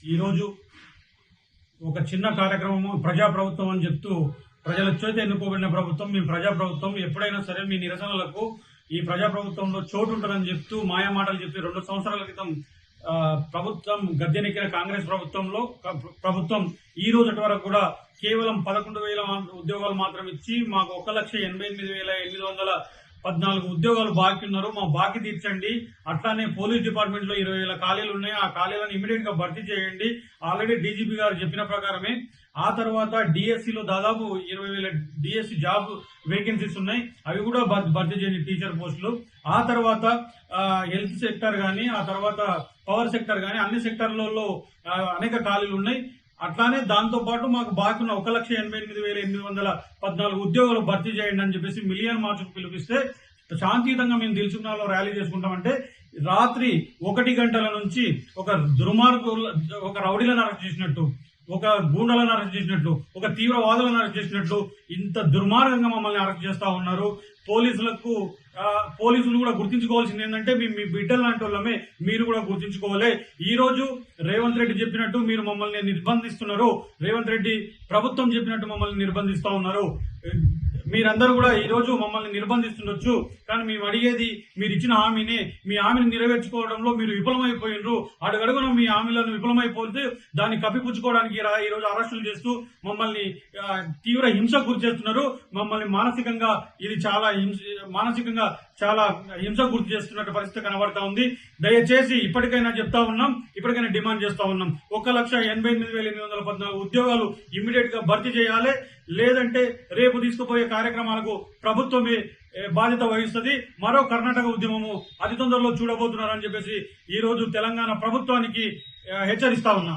ఈరోజు ఒక చిన్న కార్యక్రమము ప్రజాప్రభుత్వం అని చెప్తూ ప్రజల చేత ఎన్నుకోబడిన ప్రభుత్వం, మీ ప్రజాప్రభుత్వం, ఎప్పుడైనా సరే మీ నిరసనలకు ఈ ప్రజాప్రభుత్వంలో చోటు ఉంటుందని చెప్తూ మాయమాటలు చెప్పి 2 సంవత్సరాల క్రితం ప్రభుత్వం గద్దెనెక్కిన కాంగ్రెస్ ప్రభుత్వం ఈ రోజు వరకు కూడా కేవలం 11,000 ఉద్యోగాలు మాత్రం ఇచ్చి మాకు 1,88,814 ఉద్యోగాలు బాకీ ఉన్నారు, మా బాకీ తీర్చండి. అట్లానే పోలీస్ డిపార్ట్మెంట్ లో 20,000 ఖాళీలు ఉన్నాయి, ఆ ఖాళీలను ఇమీడియట్ గా భర్తీ చేయండి. ఆల్రెడీ డీజీపీ గారు చెప్పిన ప్రకారమే. ఆ తర్వాత డిఎస్సిలో దాదాపు 20,000 డిఎస్సి జాబ్ వేకెన్సీస్ ఉన్నాయి, అవి కూడా భర్తీ చేయండి, టీచర్ పోస్టులు. ఆ తర్వాత హెల్త్ సెక్టర్ గానీ, ఆ తర్వాత పవర్ సెక్టర్ గానీ, అన్ని సెక్టర్లలో అనేక ఖాళీలు ఉన్నాయి. అట్లానే దాంతో పాటు మాకు బాకీ ఉన్న 1,88,814 ఉద్యోగాలు భర్తీ చేయండి అని చెప్పేసి మిలియన్ మార్చుకు పిలిపిస్తే శాంతియుతంగా మేము దిల్సుఖ్నగర్లో ర్యాలీ చేసుకుంటామంటే రాత్రి 1 గంటల నుంచి ఒక ఒక రౌడీలను అరెస్ట్ చేసినట్టు, ఒక గూండాలను అరెస్ట్ చేసినట్లు, ఒక తీవ్రవాదులను అరెస్ట్ చేసినట్లు ఇంత దుర్మార్గంగా మమ్మల్ని అరెస్ట్ చేస్తా ఉన్నారు. పోలీసులు కూడా గుర్తించుకోవాల్సింది ఏంటంటే మీ బిడ్డలు లాంటి వాళ్ళమే, మీరు కూడా గుర్తించుకోవాలి. ఈ రోజు రేవంత్ రెడ్డి చెప్పినట్టు మీరు మమ్మల్ని నిర్బంధిస్తున్నారు, రేవంత్ రెడ్డి ప్రభుత్వం చెప్పినట్టు మమ్మల్ని నిర్బంధిస్తా ఉన్నారు. మీరందరూ కూడా ఈ రోజు మమ్మల్ని నిర్బంధిస్తుండొచ్చు, కానీ మేము అడిగేది మీరు ఇచ్చిన హామీని, మీ హామీని నెరవేర్చుకోవడంలో మీరు విఫలమైపోయినరు. అడుగడుగున మీ హామీలను విఫలమైపోతే దాన్ని కప్పిపుచ్చుకోవడానికి ఈ రోజు అరెస్టులు చేస్తూ మమ్మల్ని తీవ్ర హింసకు గురి చేస్తున్నారు. మమ్మల్ని మానసికంగా హింసకు గురి చేస్తున్నట్టు పరిస్థితి కనబడతా ఉంది. దయచేసి ఇప్పటికైనా చెప్తా ఉన్నాం, ఇప్పటికైనా డిమాండ్ చేస్తా ఉన్నాం, 1,88,814 ఉద్యోగాలు ఇమ్మీడియట్ గా భర్తీ చేయాలి. లేదంటే రేపు తీసుకుపోయే కార్యక్రమాలకు ప్రభుత్వమే బాధ్యత వహిస్తుంది. మరో కర్ణాటక ఉద్యమము అతి తొందరలో చూడబోతున్నారని చెప్పేసి ఈ రోజు తెలంగాణ ప్రభుత్వానికి హెచ్చరిస్తా ఉన్నా.